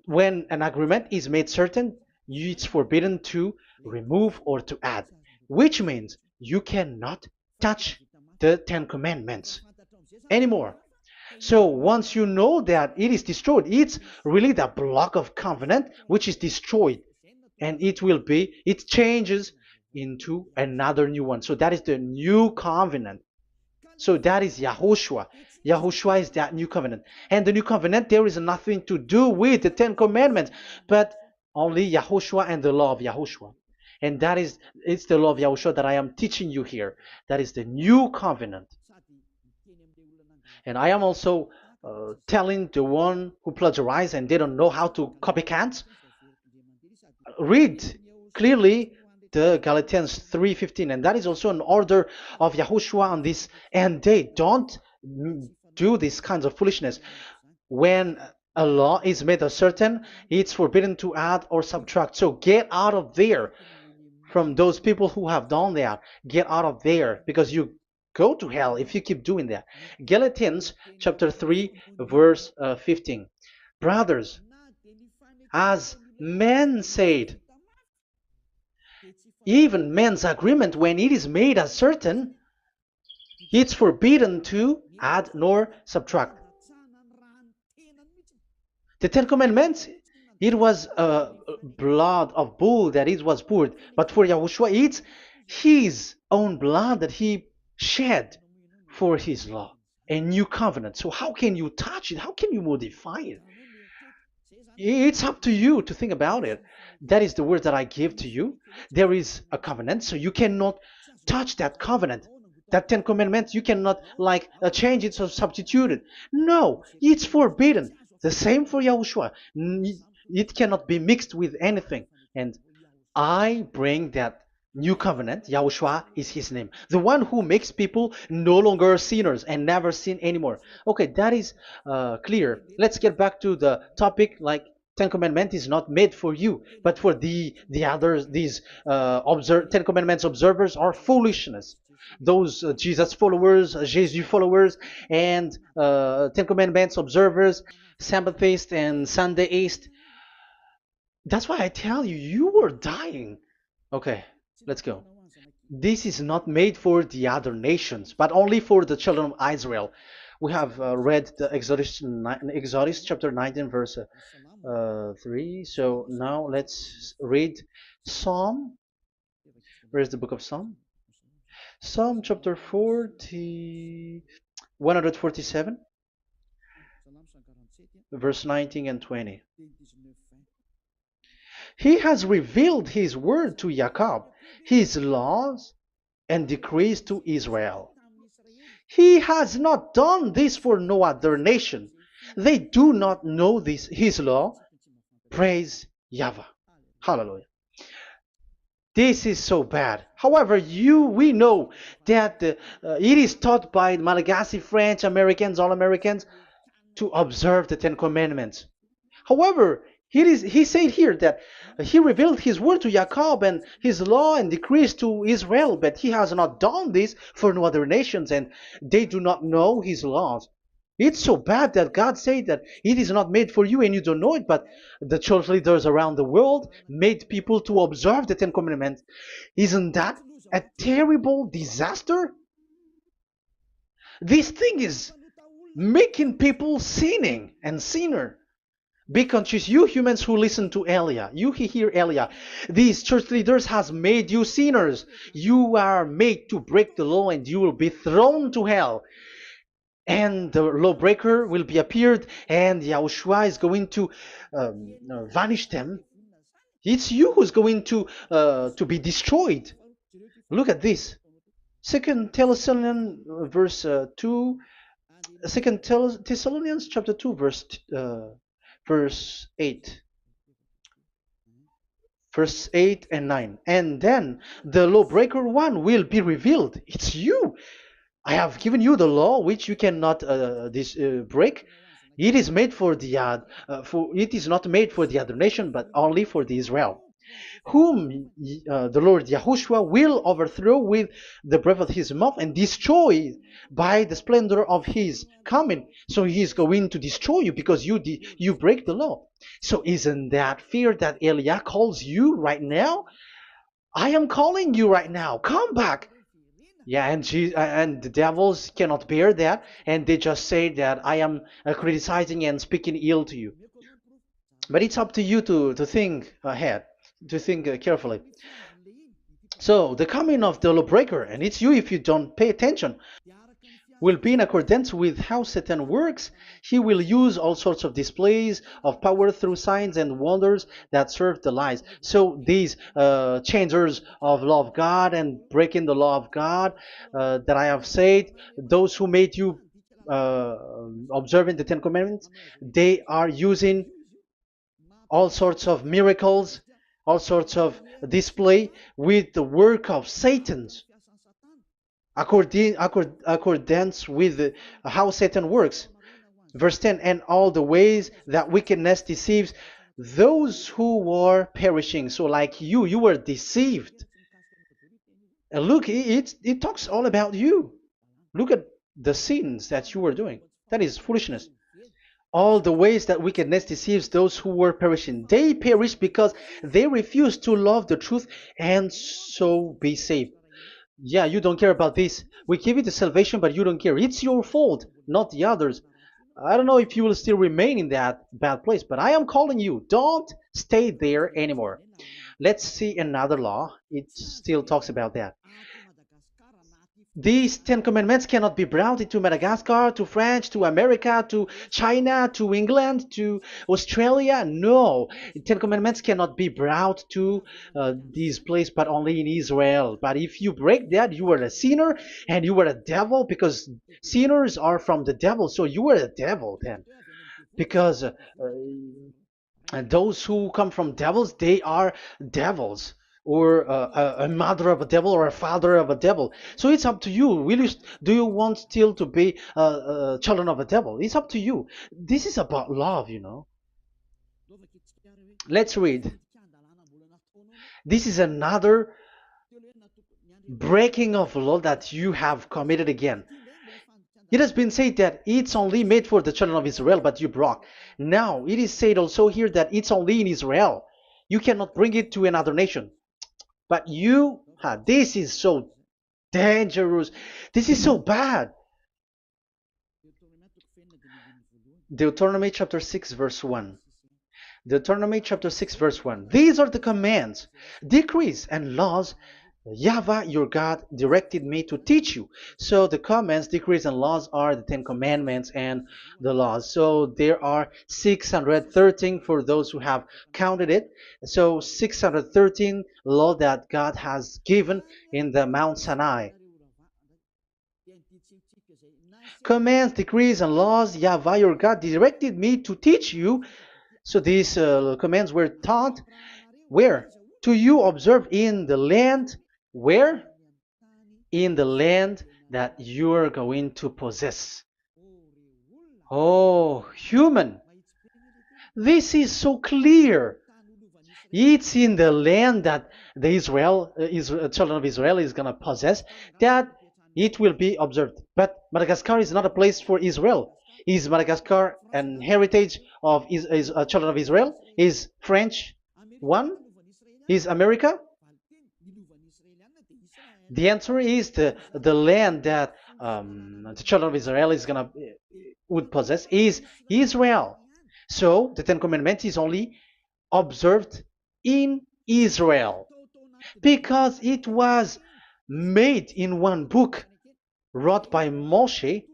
when an agreement is made certain, it's forbidden to remove or to add, which means you cannot touch the Ten Commandments anymore. So once you know that it is destroyed, it's really the block of covenant which is destroyed, and it changes into another new one. So that is the new covenant. So that is Yahushua. Yahushua is that new covenant. And the new covenant, there is nothing to do with the Ten Commandments, but only Yahushua and the law of Yahushua. And it's the law of Yahushua that I am teaching you here. That is the new covenant. And I am also telling the one who plagiarize and they don't know how to copycat, read clearly the Galatians 3:15, and that is also an order of Yahushua on this end day. Don't do these kinds of foolishness. When a law is made uncertain, it's forbidden to add or subtract. So get out of there from those people who have done that. Get out of there, because you go to hell if you keep doing that. Galatians chapter 3 verse 15. Brothers, as men said, even men's agreement, when it is made uncertain, it's forbidden to add nor subtract. The Ten Commandments, it was blood of bull that it was poured, but for Yahushua, it's his own blood that he shed for his law, a new covenant. So how can you touch it? How can you modify it? It's up to you to think about it. That is the word that I give to you. There is a covenant, so you cannot touch that covenant. That Ten Commandments, you cannot like change it or substitute it. No, it's forbidden. The same for Yahushua. It cannot be mixed with anything. And I bring that new covenant. Yahushua is his name. The one who makes people no longer sinners and never sin anymore. Okay, that is clear. Let's get back to the topic. Like, Ten Commandments is not made for you, but for the others. These Ten Commandments observers are foolishness. Those Jesus followers, Jesus followers, and Ten Commandments observers, Sabbathists and Sundayist. That's why I tell you, you were dying. Okay, let's go. This is not made for the other nations, but only for the children of Israel. We have read the Exodus chapter 19, verse 3. So now let's read Psalm. Where's the book of Psalm? Psalm chapter 147, verse 19 and 20. He has revealed his word to Jacob, his laws and decrees to Israel. He has not done this for no other nation. They do not know this, his law. Praise YAHVAH. Hallelujah. This is so bad. However, we know that it is taught by Malagasy, French, Americans, all Americans, to observe the Ten Commandments. However, he said here that he revealed his word to Jacob and his law and decrees to Israel, but he has not done this for no other nations, and they do not know his laws. It's so bad that God said that it is not made for you and you don't know it, but the church leaders around the world made people to observe the Ten Commandments. Isn't that a terrible disaster? This thing is making people sinning and sinner. Be conscious, you humans who listen to Elia, you hear Elia. These church leaders has made you sinners. You are made to break the law and you will be thrown to hell. And the lawbreaker will be appeared, and Yahushua is going to vanish them. It's you who's going to be destroyed. Look at this. Second Thessalonians verse 2. Second Thessalonians chapter 2 verse 8. Verse 8 and 9. And then the lawbreaker one will be revealed. It's you. I have given you the law which you cannot break. It is made for the it is not made for the other nation, but only for the Israel, whom the Lord Yahushua will overthrow with the breath of his mouth and destroy by the splendor of his coming. So he is going to destroy you because you break the law. So isn't that fear that Elia calls you right now? I am calling you right now. Come back. Yeah, and the devils cannot bear that, and they just say that I am criticizing and speaking ill to you. But it's up to you to think ahead, to think carefully. So the coming of the lawbreaker, and it's you if you don't pay attention, will be in accordance with how Satan works. He will use all sorts of displays of power through signs and wonders that serve the lies. So these changers of law of God and breaking the law of God that I have said, those who made you observing the Ten Commandments, they are using all sorts of miracles, all sorts of display with the work of Satan's, accordance with how Satan works. Verse 10, and all the ways that wickedness deceives those who were perishing. So like you were deceived. And look, it talks all about you. Look at the sins that you were doing. That is foolishness. All the ways that wickedness deceives those who were perishing. They perish because they refuse to love the truth and so be saved. Yeah, you don't care about this. We give you the salvation, but you don't care. It's your fault, not the others. I don't know if you will still remain in that bad place, but I am calling you. Don't stay there anymore. Let's see another law. It still talks about that. These Ten Commandments cannot be brought into Madagascar, to France, to America, to China, to England, to Australia. No, Ten Commandments cannot be brought to this place, but only in Israel. But if you break that, you are a sinner and you are a devil, because sinners are from the devil. So you are a devil then, because and those who come from devils, they are devils, or a mother of a devil, or a father of a devil. So it's up to you. Do you want still to be children of a devil? It's up to you. This is about love, you know. Let's read. This is another breaking of law that you have committed again. It has been said that it's only made for the children of Israel, but you broke. Now, it is said also here that it's only in Israel. You cannot bring it to another nation. But this is so dangerous. This is so bad. Deuteronomy chapter 6, verse 1. Deuteronomy chapter 6, verse 1. These are the commands, decrees, and laws YAHVAH, your God, directed me to teach you. So the commands, decrees, and laws are the Ten Commandments and the laws. So there are 613 for those who have counted it. So 613 law that God has given in the Mount Sinai. Commands, decrees, and laws YAHVAH, your God, directed me to teach you. So these commands were taught where? To you observe in the land. Where? In the land that you are going to possess. Oh, human. This is so clear. It's in the land that the children of Israel is going to possess, that it will be observed. But Madagascar is not a place for Israel. Is Madagascar an heritage of children of Israel? Is French one? Is America? The answer is the land that the children of Israel would possess is Israel. So the Ten Commandments is only observed in Israel, because it was made in one book wrote by Moshe,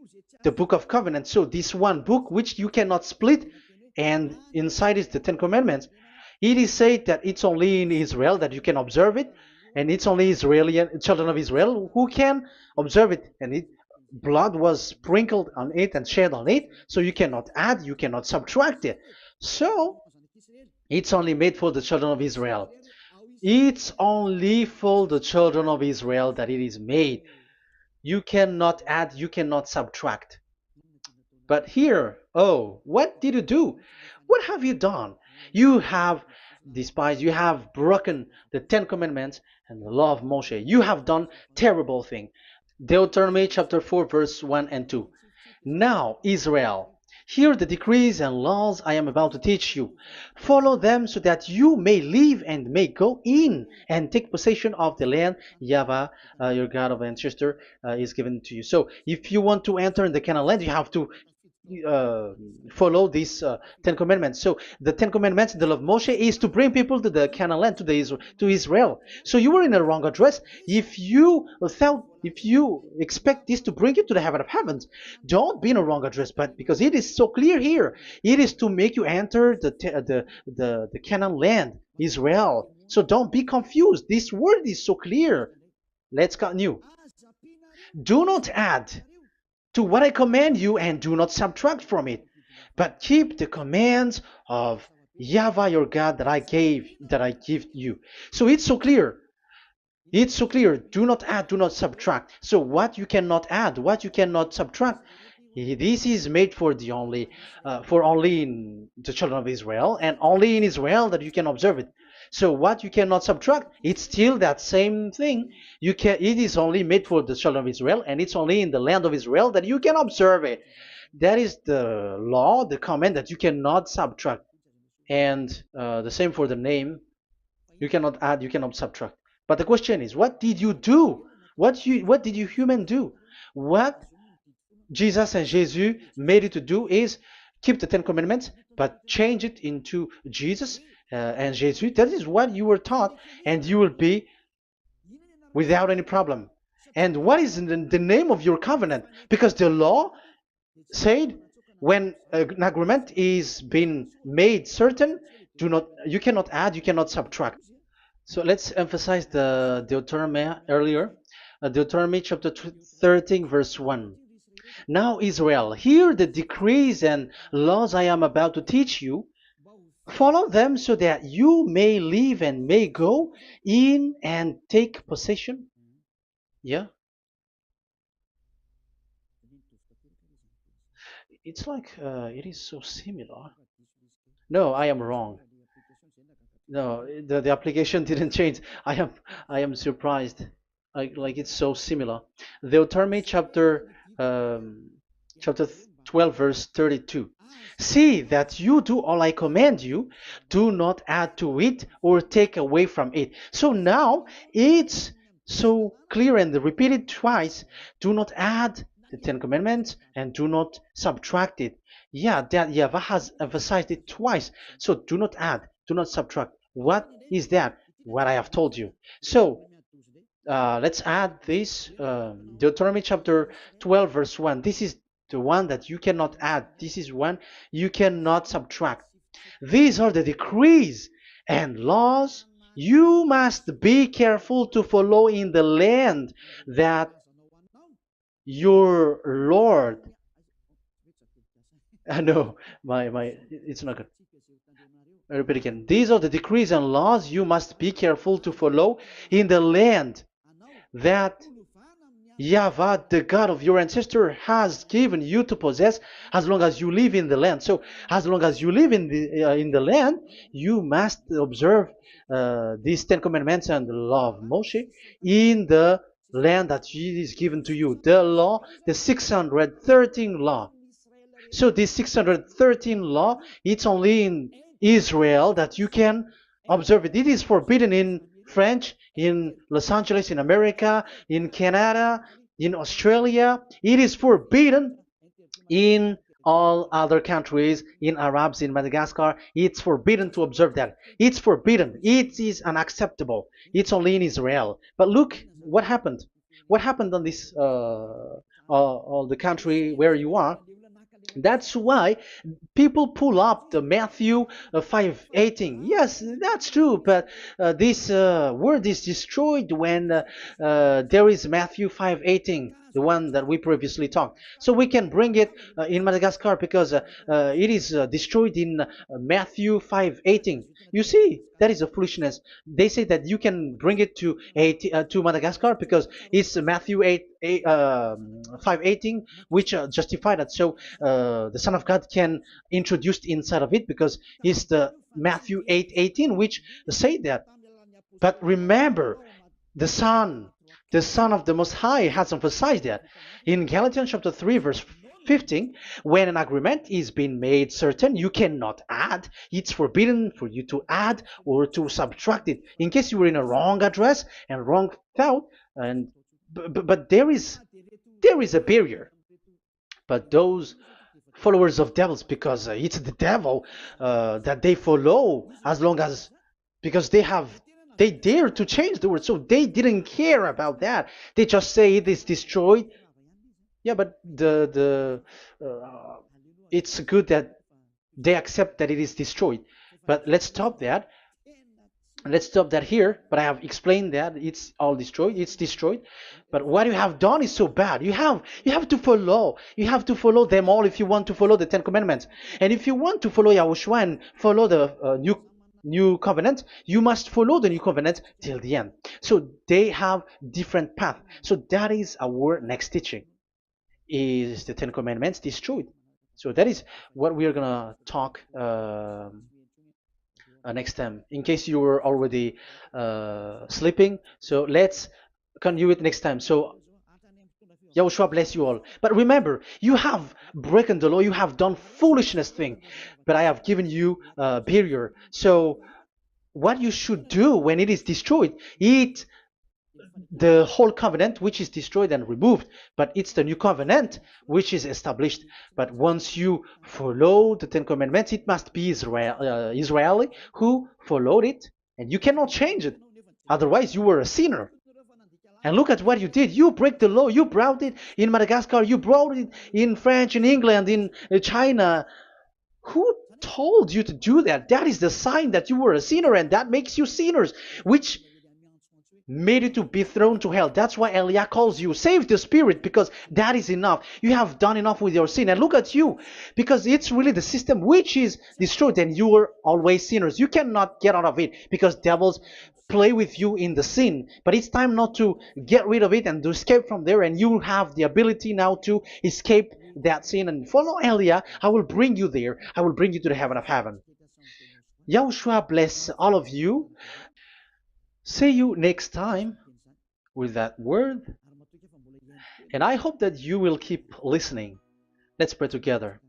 the Book of Covenant. So this one book, which you cannot split, and inside is the Ten Commandments. It is said that it's only in Israel that you can observe it, and it's only children of Israel who can observe it. And blood was sprinkled on it and shed on it, so you cannot add, you cannot subtract it. So it's only made for the children of Israel. It's only for the children of Israel that it is made. You cannot add, you cannot subtract. But here, oh, what did you do? What have you done? You have despised, you have broken the Ten Commandments and the law of Moshe. You have done terrible thing. Deuteronomy chapter 4, verse 1 and 2. Now, Israel, hear the decrees and laws I am about to teach you. Follow them so that you may live and may go in and take possession of the land YAHVAH, your God of ancestor, is given to you. So if you want to enter in the Canaan land, you have to follow these Ten Commandments. So the Ten Commandments, the law of Moshe, is to bring people to the Canaan land, to Israel. So you were in a wrong address. If you expect this to bring you to the heaven of heavens, don't be in a wrong address. But because it is so clear here, it is to make you enter the Canaan land, Israel. So don't be confused. This word is so clear. Let's continue. Do not add to what I command you, and do not subtract from it, but keep the commands of Yahweh your God that I give you. So it's so clear. It's so clear. Do not add, do not subtract. So what you cannot add, what you cannot subtract, this is made for only in the children of Israel, and only in Israel that you can observe it. So what you cannot subtract, it's still that same thing. It is only made for the children of Israel, and it's only in the land of Israel that you can observe it. That is the law, the command that you cannot subtract. And the same for the name. You cannot add, you cannot subtract. But the question is, what did you do? What did you human do? What Jesus and Jesus made you to do is keep the Ten Commandments, but change it into Jesus and Jesus. That is what you were taught, and you will be without any problem. And what is the name of your covenant? Because the law said when an agreement is being made certain, you cannot add, you cannot subtract. So let's emphasize the Deuteronomy earlier. Deuteronomy chapter 13, verse 1. Now, Israel, hear the decrees and laws I am about to teach you. Follow them so that you may live and may go in and take possession. Yeah, it's like it is so similar. No, I am wrong. No, the application didn't change. I am surprised. Like it's so similar. Deuteronomy chapter 12 verse 32. See that you do all I command you, do not add to it or take away from it. So now it's so clear and repeated twice. Do not add the Ten Commandments and do not subtract it. Yeah, that Yahweh has emphasized it twice. So do not add, do not subtract. What is that? What I have told you. So let's add this Deuteronomy chapter 12 verse 1. This is the one that you cannot add. This is one you cannot subtract. These are the decrees and laws you must be careful to follow in the land that your Lord. No, it's not good. I repeat again. These are the decrees and laws you must be careful to follow in the land that Yahweh, the God of your ancestor, has given you to possess as long as you live in the land. So, as long as you live in the land, you must observe these Ten Commandments and the law of Moshe in the land that is given to you. The law, the 613 law. So this 613 law, it's only in Israel that you can observe it. It is forbidden in French, in Los Angeles, in America, in Canada, in Australia. It is forbidden in all other countries, in Arabs, in Madagascar. It's forbidden to observe that. It's forbidden. It is unacceptable. It's only in Israel. But look what happened. What happened on this the country where you are? That's why people pull up the Matthew 5:18. Yes, that's true, but this word is destroyed when there is Matthew 5:18, the one that we previously talked. So we can bring it in Madagascar because it is destroyed in Matthew 5:18. You see, that is a foolishness. They say that you can bring it to Madagascar because it's Matthew 5:18, which justify that. So the Son of God can introduce inside of it because it's the Matthew 8:18, which say that. But remember, the Son of the Most High has emphasized that in Galatians chapter 3, verse 15, when an agreement is being made certain, you cannot add. It's forbidden for you to add or to subtract it. In case you were in a wrong address and wrong thought, but there is a barrier. But those followers of devils, because it's the devil that they follow, as long as because they dare to change the word, so they didn't care about that. They just say it is destroyed. Yeah, but it's good that they accept that it is destroyed. But let's stop that. Let's stop that here, but I have explained that it's all destroyed, it's destroyed. But what you have done is so bad. You have to follow them all if you want to follow the Ten Commandments. And if you want to follow Yahushua and follow the new covenant, you must follow the new covenant till the end. So they have different path. So that is our next teaching, is the Ten Commandments destroyed. So that is what we are gonna talk next time, in case you were already sleeping. So let's continue it next time. So Yahushua bless you all. But remember, you have broken the law, you have done foolishness thing, but I have given you a barrier. So what you should do when it is destroyed, it the whole covenant which is destroyed and removed, but it's the new covenant which is established. But once you follow the Ten Commandments, it must be Israeli who followed it, and you cannot change it. Otherwise, you were a sinner. And look at what you did. You break the law. You brought it in Madagascar. You brought it in France, in England, in China. Who told you to do that? That is the sign that you were a sinner, and that makes you sinners, which made you to be thrown to hell. That's why Elia calls you, save the spirit, because that is enough. You have done enough with your sin. And look at you, because it's really the system which is destroyed, and you were always sinners. You cannot get out of it because devils play with you in the sin. But it's time not to get rid of it and to escape from there, and you have the ability now to escape that sin and follow Elia. I will bring you there. I will bring you to the heaven of heaven. Yahushua bless all of you. See you next time with that word. And I hope that you will keep listening. Let's pray together.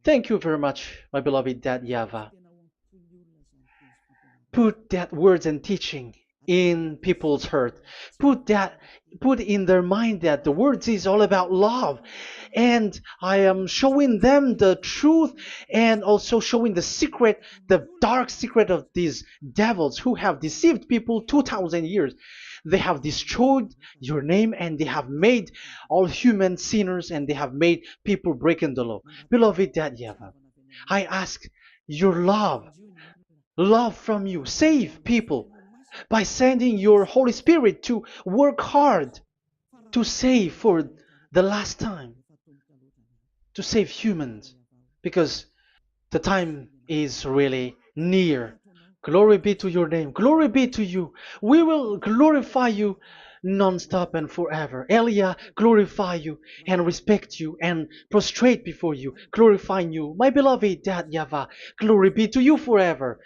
Thank you very much, my beloved Dad YAHVAH. Put that words and teaching in people's heart. Put in their mind that the words is all about love. And I am showing them the truth, and also showing the secret, the dark secret of these devils who have deceived people 2,000 years. They have destroyed your name, and they have made all human sinners, and they have made people breaking the law. Beloved Dad YAHVAH, I ask your love from you. Save people by sending your Holy Spirit to work hard to save for the last time, to save humans, because the time is really near. Glory be to your name. Glory be to you. We will glorify you non-stop and forever. Elia, glorify you and respect you and prostrate before you, glorifying you. My beloved Dad YAHVAH, glory be to you forever.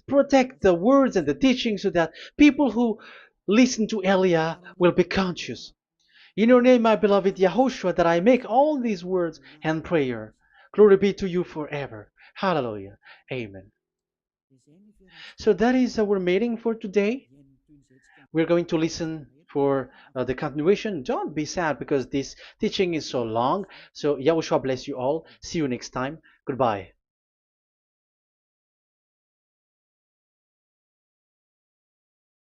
Protect the words and the teaching so that people who listen to Elia will be conscious. In your name, my beloved YAHOSHUAH, that I make all these words and prayer. Glory be to you forever. Hallelujah. Amen. So that is our meeting for today. We're going to listen for the continuation. Don't be sad because this teaching is so long. So Yahushua bless you all. See you next time. Goodbye.